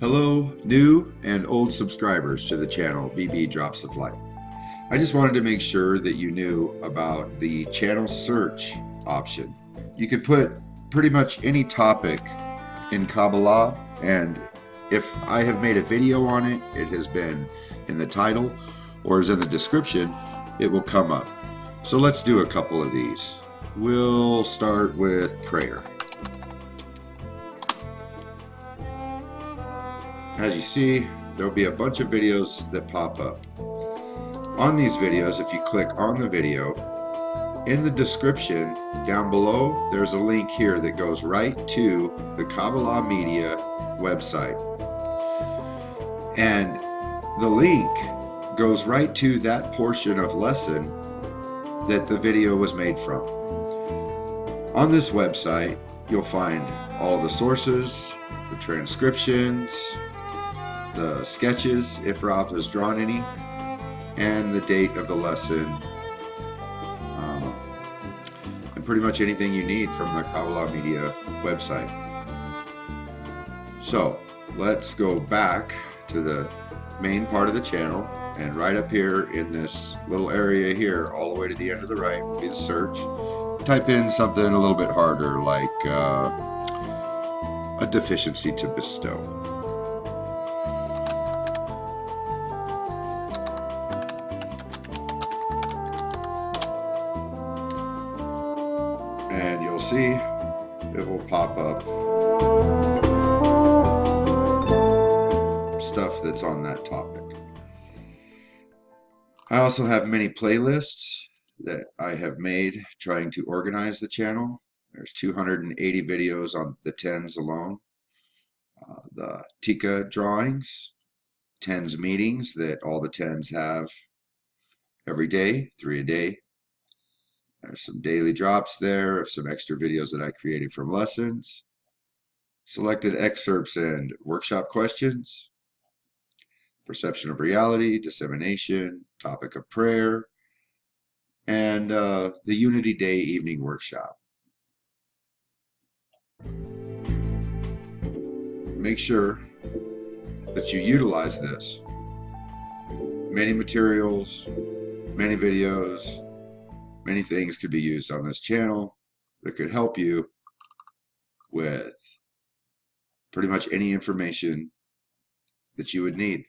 Hello, new and old subscribers to the channel BB Drops of Light. I just wanted to make sure that you knew about the channel search option. You could put pretty much any topic in Kabbalah, and if I have made a video on it, it has been in the title or is in the description, it will come up. So let's do a couple of these. We'll start with prayer. As you see, there'll be a bunch of videos that pop up. On these videos, if you click on the video, in the description down below, there's a link here that goes right to the Kabbalah Media website. And the link goes right to that portion of lesson that the video was made from. On this website, you'll find all the sources, the transcriptions, the sketches, if Rav has drawn any, and the date of the lesson, and pretty much anything you need from the Kabbalah Media website. So let's go back to the main part of the channel, and right up here in this little area here, all the way to the end of the right, will be the search. Type in something a little bit harder, like a deficiency to bestow. And you'll see it will pop up stuff that's on that topic. I also have many playlists that I have made trying to organize the channel. There's 280 videos on the tens alone. The Tika drawings, tens meetings that all the tens have every day, 3 a day. There's some daily drops there of some extra videos that I created from lessons, selected excerpts and workshop questions, perception of reality, dissemination, topic of prayer, and the Unity Day evening workshop. Make sure that you utilize this. Many materials, many videos, many things could be used on this channel that could help you with pretty much any information that you would need.